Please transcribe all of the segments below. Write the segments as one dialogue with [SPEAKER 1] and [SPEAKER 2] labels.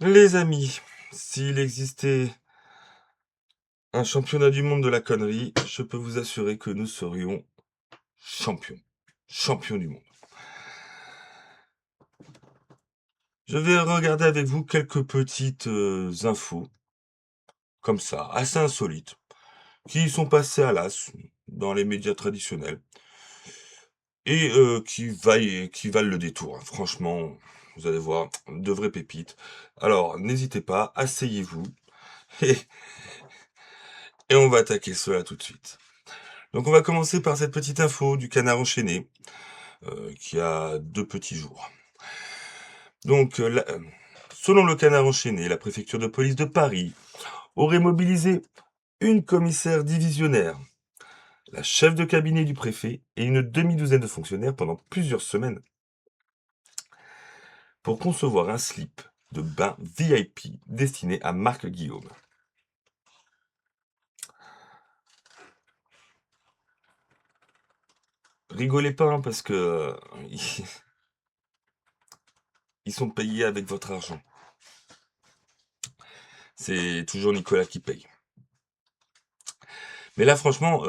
[SPEAKER 1] Les amis, s'il existait un championnat du monde de la connerie, je peux vous assurer que nous serions champions. Champions du monde. Je vais regarder avec vous quelques petites infos, comme ça, assez insolites, qui sont passées à l'as dans les médias traditionnels et qui valent le détour, hein. Franchement, vous allez voir, de vraies pépites. Alors, n'hésitez pas, asseyez-vous et, et on va attaquer cela tout de suite. Donc on va commencer par cette petite info du canard enchaîné, qui a 2 petits jours. Donc, selon le canard enchaîné, la préfecture de police de Paris aurait mobilisé une commissaire divisionnaire, la chef de cabinet du préfet et une demi-douzaine de fonctionnaires pendant plusieurs semaines pour concevoir un slip de bain VIP destiné à Marc Guillaume. Rigolez pas, hein, parce que ils sont payés avec votre argent. C'est toujours Nicolas qui paye. Mais là, franchement,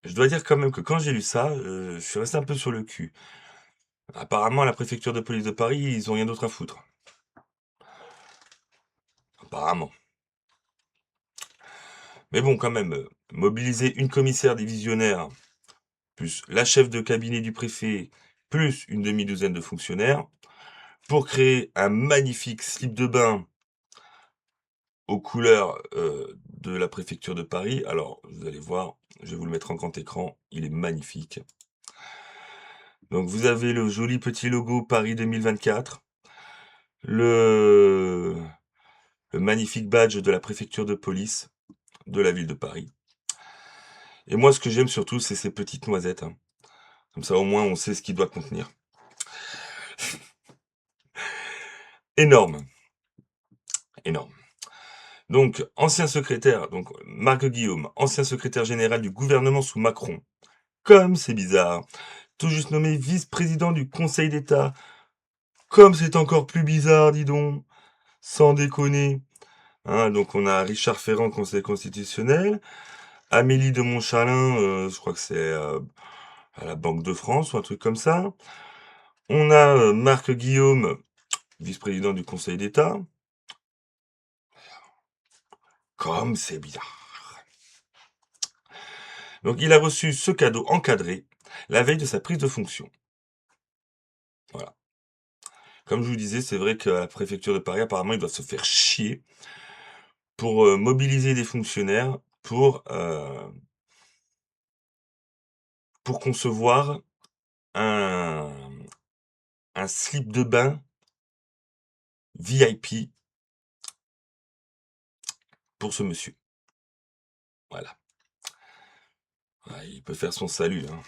[SPEAKER 1] je dois dire quand même que quand j'ai lu ça, je suis resté un peu sur le cul. Apparemment, à la préfecture de police de Paris, ils ont rien d'autre à foutre. Apparemment. Mais bon, quand même, mobiliser une commissaire divisionnaire, plus la chef de cabinet du préfet, plus une demi-douzaine de fonctionnaires, pour créer un magnifique slip de bain aux couleurs de la préfecture de Paris. Alors, vous allez voir, je vais vous le mettre en grand écran, il est magnifique. Donc, vous avez le joli petit logo Paris 2024, le, le magnifique badge de la préfecture de police de la ville de Paris. Et moi, ce que j'aime surtout, c'est ces petites noisettes, hein. Comme ça, au moins, on sait ce qu'il doit contenir. Énorme, énorme. Donc, ancien secrétaire, donc Marc Guillaume, ancien secrétaire général du gouvernement sous Macron. Comme c'est bizarre. Tout juste nommé vice-président du Conseil d'État. Comme c'est encore plus bizarre, dis donc. Sans déconner. Hein, donc, on a Richard Ferrand, Conseil constitutionnel. Amélie de Montchalin, je crois que c'est à la Banque de France ou un truc comme ça. On a Marc Guillaume, vice-président du Conseil d'État. Comme c'est bizarre. Donc il a reçu ce cadeau encadré la veille de sa prise de fonction. Voilà. Comme je vous disais, c'est vrai qu'à la préfecture de Paris, apparemment, ils doivent se faire chier pour mobiliser des fonctionnaires pour concevoir un, un slip de bain VIP pour ce monsieur. Voilà. Ouais, il peut faire son salut, hein.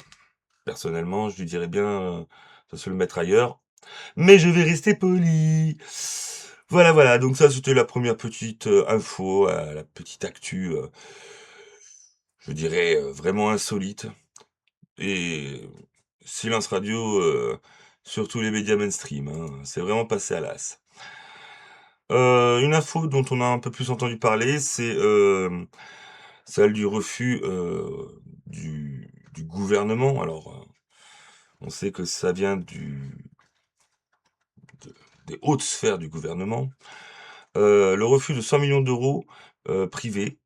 [SPEAKER 1] Personnellement, je lui dirais bien de se le mettre ailleurs. Mais je vais rester poli. Voilà, voilà. Donc ça, c'était la première petite info, la petite actu, je dirais vraiment insolite. Et silence radio sur tous les médias mainstream, hein. C'est vraiment passé à l'as. Une info dont on a un peu plus entendu parler, c'est celle du refus du gouvernement. Alors, on sait que ça vient des hautes sphères du gouvernement. Le refus de 100 millions d'euros privés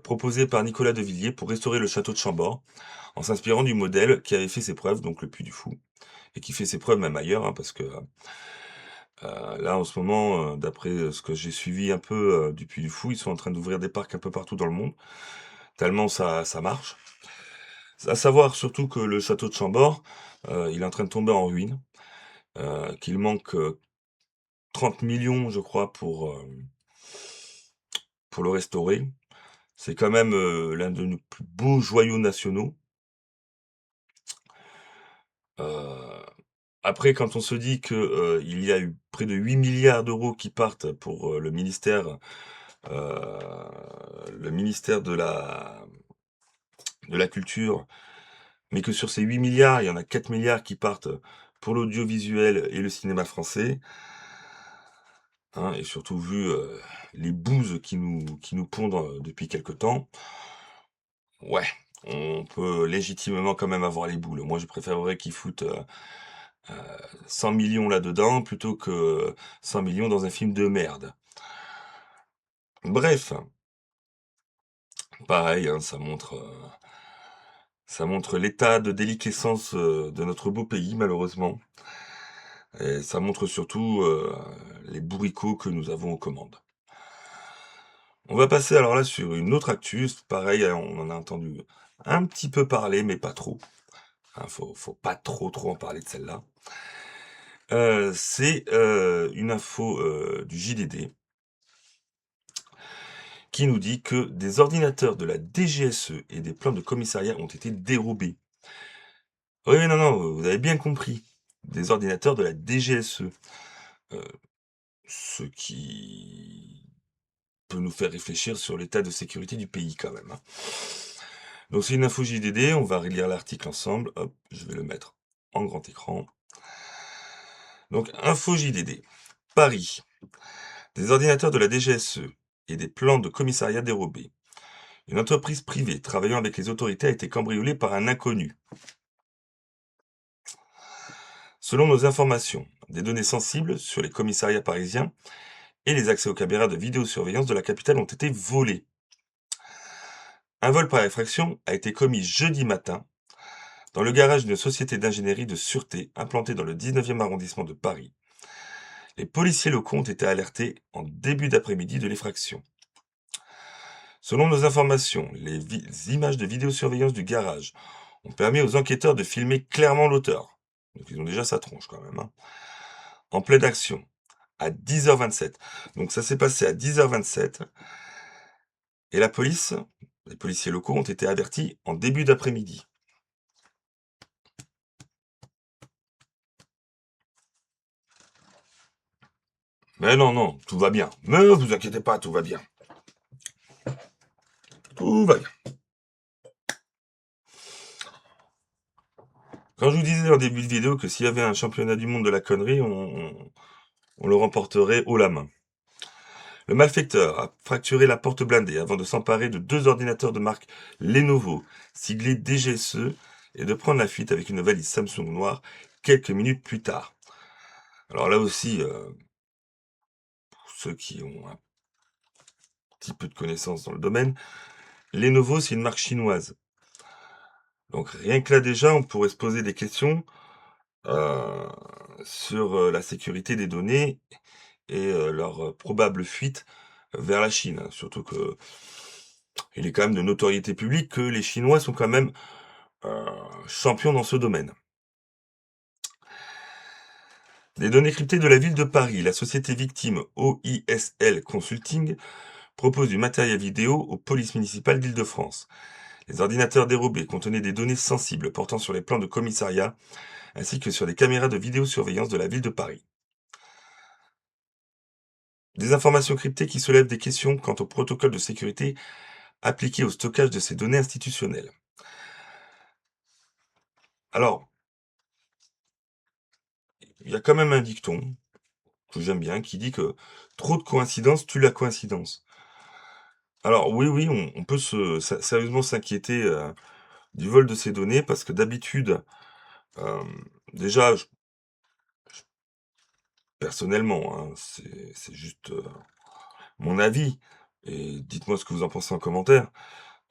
[SPEAKER 1] proposé par Nicolas de Villiers pour restaurer le château de Chambord, en s'inspirant du modèle qui avait fait ses preuves, donc le Puy du Fou, et qui fait ses preuves même ailleurs, hein, parce que là, en ce moment, d'après ce que j'ai suivi un peu du Puy du Fou, ils sont en train d'ouvrir des parcs un peu partout dans le monde, tellement ça marche. À savoir surtout que le château de Chambord, il est en train de tomber en ruine, qu'il manque 30 millions, je crois, pour le restaurer. C'est quand même l'un de nos plus beaux joyaux nationaux. Euh, Après, quand on se dit que il y a eu près de 8 milliards d'euros qui partent pour euh, le ministère de la Culture, mais que sur ces 8 milliards, il y en a 4 milliards qui partent pour l'audiovisuel et le cinéma français, hein, et surtout vu les bouses qui nous pondent depuis quelque temps, ouais, on peut légitimement quand même avoir les boules. Moi, je préférerais qu'ils foutent 100 millions là-dedans plutôt que 100 millions dans un film de merde. Bref, pareil, hein, ça montre l'état de déliquescence de notre beau pays, malheureusement. Et ça montre surtout les bourricots que nous avons aux commandes. On va passer alors là sur une autre actu. Pareil, hein, on en a entendu un petit peu parler, mais pas trop. Hein, faut pas trop en parler de celle-là. C'est une info du JDD qui nous dit que des ordinateurs de la DGSE et des plans de commissariat ont été dérobés. Oui, non, non, vous avez bien compris. Des ordinateurs de la DGSE. Euh, Ce qui peut nous faire réfléchir sur l'état de sécurité du pays quand même, hein. Donc c'est une info JDD, on va relire l'article ensemble. Hop, je vais le mettre en grand écran. Donc info JDD. Paris. Des ordinateurs de la DGSE et des plans de commissariat dérobés. Une entreprise privée travaillant avec les autorités a été cambriolée par un inconnu. Selon nos informations, des données sensibles sur les commissariats parisiens et les accès aux caméras de vidéosurveillance de la capitale ont été volés. Un vol par effraction a été commis jeudi matin dans le garage d'une société d'ingénierie de sûreté implantée dans le 19e arrondissement de Paris. Les policiers locaux ont été alertés en début d'après-midi de l'effraction. Selon nos informations, les images de vidéosurveillance du garage ont permis aux enquêteurs de filmer clairement l'auteur. Donc ils ont déjà sa tronche quand même, hein. En pleine action, à 10h27. Donc ça s'est passé à 10h27. Et la police, les policiers locaux ont été avertis en début d'après-midi. Mais non, non, tout va bien. Ne vous inquiétez pas, tout va bien. Tout va bien. Quand je vous disais en début de vidéo que s'il y avait un championnat du monde de la connerie, on le remporterait haut la main. Le malfaiteur a fracturé la porte blindée avant de s'emparer de 2 ordinateurs de marque Lenovo, siglés DGSE, et de prendre la fuite avec une valise Samsung noire quelques minutes plus tard. Alors là aussi, pour ceux qui ont un petit peu de connaissances dans le domaine, Lenovo, c'est une marque chinoise. Donc rien que là déjà, on pourrait se poser des questions euh, sur la sécurité des données et leur probable fuite vers la Chine, hein. Surtout que il est quand même de notoriété publique que les Chinois sont quand même euh, champions dans ce domaine. Des données cryptées de la ville de Paris, la société victime OISL Consulting propose du matériel vidéo aux polices municipales d'Île-de-France. Les ordinateurs dérobés contenaient des données sensibles portant sur les plans de commissariat ainsi que sur les caméras de vidéosurveillance de la ville de Paris. Des informations cryptées qui soulèvent des questions quant au protocole de sécurité appliqué au stockage de ces données institutionnelles. Alors, il y a quand même un dicton que j'aime bien qui dit que trop de coïncidences tue la coïncidence. Alors oui, oui, on peut sérieusement s'inquiéter du vol de ces données parce que d'habitude, euh, déjà, personnellement, hein, c'est juste mon avis, et dites-moi ce que vous en pensez en commentaire.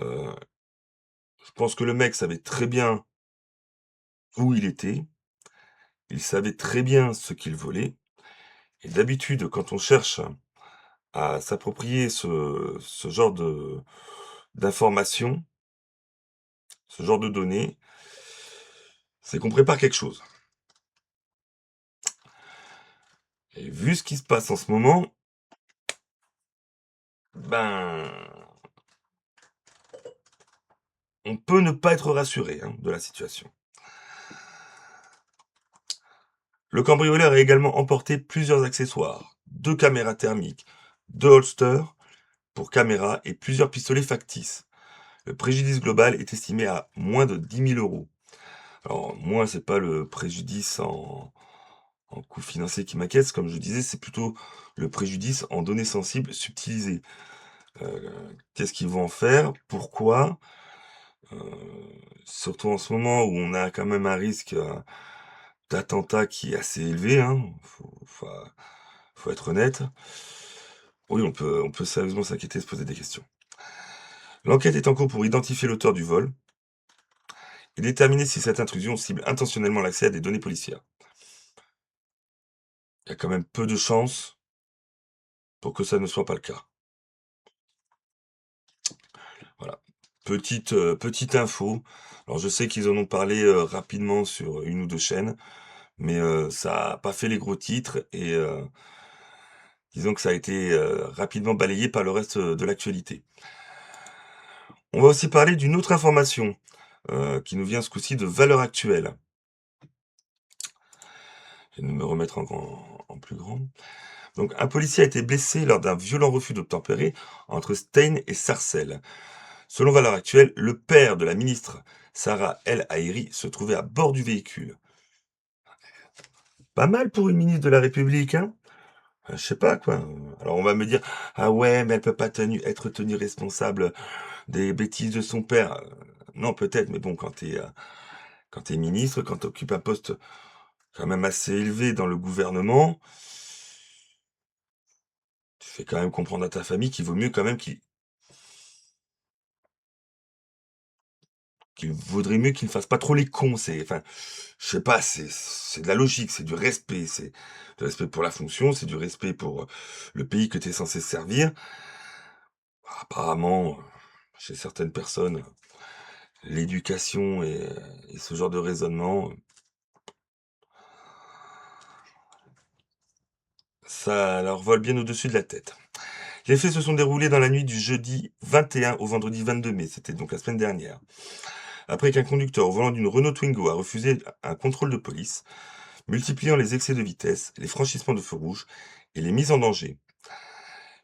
[SPEAKER 1] euh, je pense que le mec savait très bien où il était, il savait très bien ce qu'il volait, et d'habitude, quand on cherche à s'approprier ce genre d'informations, ce genre de données, c'est qu'on prépare quelque chose. Et vu ce qui se passe en ce moment, ben, on peut ne pas être rassuré, hein, de la situation. Le cambrioleur a également emporté plusieurs accessoires, 2 caméras thermiques, 2 holsters pour caméras et plusieurs pistolets factices. Le préjudice global est estimé à moins de 10 000 euros. Alors moi, c'est pas le préjudice en coûts financiers qui m'inquiète, comme je disais, c'est plutôt le préjudice en données sensibles subtilisées. Heu, Qu'est-ce qu'ils vont en faire? Pourquoi? Heu, Surtout en ce moment où on a quand même un risque, d'attentat qui est assez élevé, hein, faut être honnête. Oui, on peut sérieusement s'inquiéter, se poser des questions. L'enquête est en cours pour identifier l'auteur du vol et déterminer si cette intrusion cible intentionnellement l'accès à des données policières. Il y a quand même peu de chances pour que ça ne soit pas le cas. Voilà. Petite info. Alors je sais qu'ils en ont parlé, rapidement sur une ou 2 chaînes, mais ça a pas fait les gros titres et disons que ça a été, rapidement balayé par le reste, de l'actualité. On va aussi parler d'une autre information, qui nous vient ce coup-ci de Valeurs Actuelles. Je vais me remettre en plus grand. Donc un policier a été blessé lors d'un violent refus d'obtempérer entre Stein et Sarcelles. Selon Valeurs Actuelles, le père de la ministre Sarah El Haïry se trouvait à bord du véhicule. Pas mal pour une ministre de la République, hein? Je sais pas quoi. Alors on va me dire: «Ah ouais, mais elle peut pas être tenue responsable des bêtises de son père». Non peut-être, mais bon quand tu ministre, quand tu occupes un poste quand même assez élevé dans le gouvernement, tu fais quand même comprendre à ta famille qu'il vaut mieux quand même qu'il vaudrait mieux qu'ils ne fassent pas trop les cons. C'est enfin, je sais pas, c'est de la logique, c'est du respect, c'est du respect pour la fonction, c'est du respect pour, le pays que tu es censé servir. Apparemment, chez certaines personnes, l'éducation et ce genre de raisonnement, ça leur vole bien au-dessus de la tête. Les faits se sont déroulés dans la nuit du jeudi 21 au vendredi 22 mai, c'était donc la semaine dernière. Après qu'un conducteur au volant d'une Renault Twingo a refusé un contrôle de police, multipliant les excès de vitesse, les franchissements de feux rouges et les mises en danger.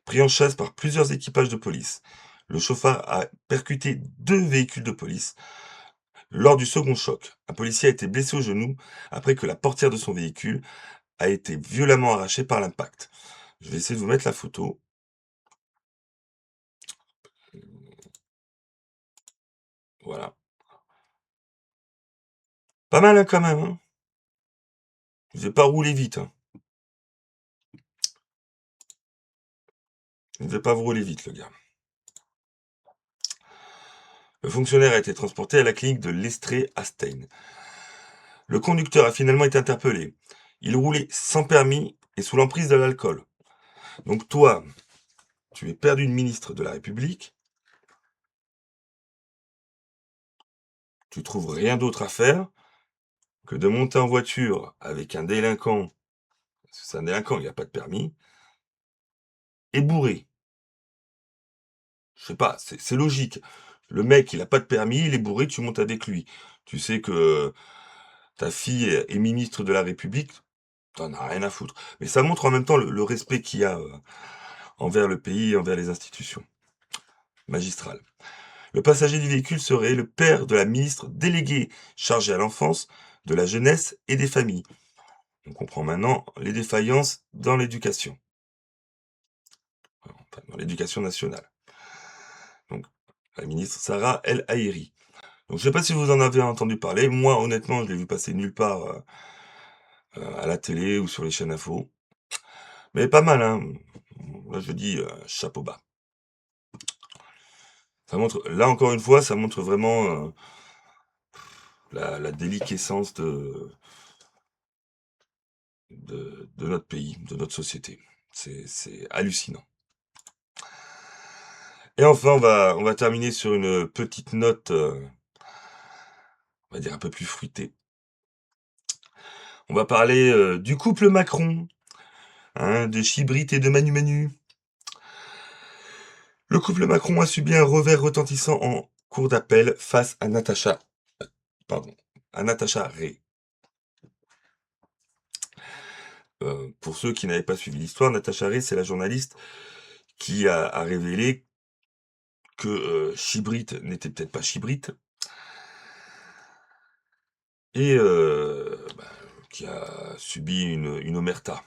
[SPEAKER 1] Pris en chasse par plusieurs équipages de police, le chauffard a percuté 2 véhicules de police. Lors du second choc, un policier a été blessé au genou après que la portière de son véhicule a été violemment arrachée par l'impact. Je vais essayer de vous mettre la photo. Voilà. Pas mal, hein, quand même, hein. Il devait pas rouler vite, hein. Il devait pas rouler vite, le gars. Le fonctionnaire a été transporté à la clinique de l'Estrée à Stein. Le conducteur a finalement été interpellé. Il roulait sans permis et sous l'emprise de l'alcool. Donc toi, tu es père d'une ministre de la République, tu trouves rien d'autre à faire que de monter en voiture avec un délinquant, parce que c'est un délinquant, il n'a pas de permis, et bourré. Je sais pas, c'est logique. Le mec, il a pas de permis, il est bourré, tu montes avec lui. Tu sais que ta fille est ministre de la République, t'en as rien à foutre. Mais ça montre en même temps le respect qu'il y a envers le pays, envers les institutions magistrales. Le passager du véhicule serait le père de la ministre déléguée chargée à l'enfance, de la jeunesse et des familles. On comprend maintenant les défaillances dans l'éducation, enfin, dans l'éducation nationale. Donc, la ministre Sarah El Haïry. Donc, je sais pas si vous en avez entendu parler. Moi, honnêtement, je l'ai vu passer nulle part à la télé ou sur les chaînes info. Mais pas mal, hein. Là, je dis chapeau bas. Ça montre, là encore une fois, ça montre vraiment la déliquescence de notre pays, de notre société. C'est hallucinant. Et enfin, on va terminer sur une petite note, on va dire un peu plus fruitée. On va parler du couple Macron, hein, de Chybrit et de Manu Manu. Le couple Macron a subi un revers retentissant en cour d'appel face à pardon, à Natacha Ray. Pour ceux qui n'avaient pas suivi l'histoire, Natacha Ray, c'est la journaliste qui a révélé que Chybrit n'était peut-être pas Chybrit et qui a subi une omerta.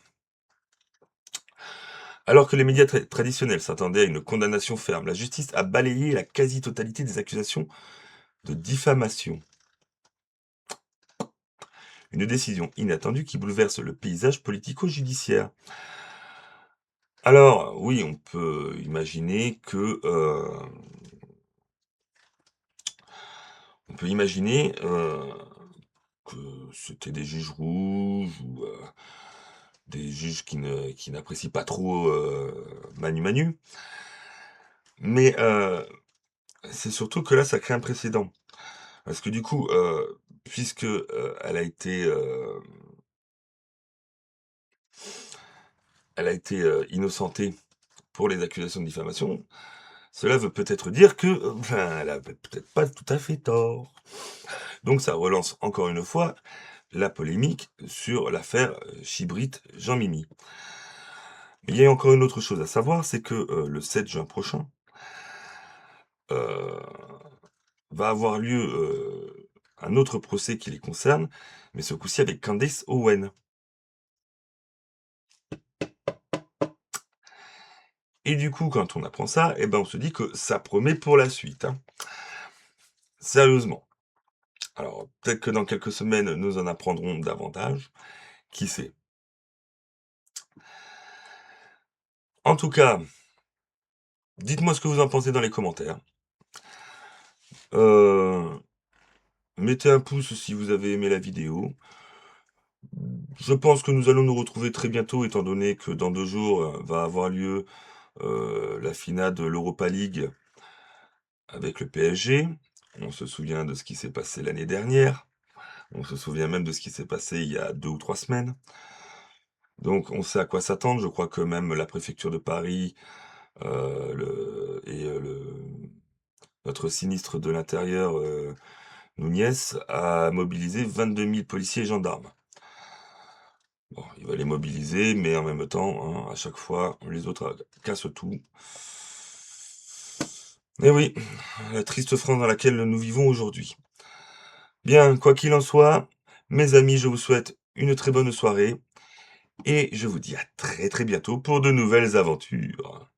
[SPEAKER 1] Alors que les médias traditionnels s'attendaient à une condamnation ferme, la justice a balayé la quasi-totalité des accusations de diffamation. Une décision inattendue qui bouleverse le paysage politico-judiciaire. Alors, oui, on peut imaginer que c'était des juges rouges ou des juges qui n'apprécient pas trop Manu Manu. Mais c'est surtout que là, ça crée un précédent. Parce que du coup, puisque elle a été innocentée pour les accusations de diffamation, cela veut peut-être dire que elle a peut-être pas tout à fait tort. Donc ça relance encore une fois la polémique sur l'affaire Chibrit-Jean Mimi. Mais il y a encore une autre chose à savoir, c'est que le 7 juin prochain euh, va avoir lieu un autre procès qui les concerne, mais ce coup-ci avec Candace Owen. Et du coup, quand on apprend ça, eh ben on se dit que ça promet pour la suite, hein. Sérieusement. Alors, peut-être que dans quelques semaines, nous en apprendrons davantage. Qui sait? En tout cas, dites-moi ce que vous en pensez dans les commentaires. Euh, Mettez un pouce si vous avez aimé la vidéo. Je pense que nous allons nous retrouver très bientôt, étant donné que dans 2 jours va avoir lieu la finale de l'Europa League avec le PSG. On se souvient de ce qui s'est passé l'année dernière. On se souvient même de ce qui s'est passé il y a 2 ou 3 semaines. Donc on sait à quoi s'attendre. Je crois que même la préfecture de Paris notre sinistre de l'intérieur, Nunez, a mobilisé 22 000 policiers et gendarmes. Bon, il va les mobiliser, mais en même temps, hein, à chaque fois, les autres cassent tout. Et oui, la triste France dans laquelle nous vivons aujourd'hui. Bien, quoi qu'il en soit, mes amis, je vous souhaite une très bonne soirée, et je vous dis à très très bientôt pour de nouvelles aventures.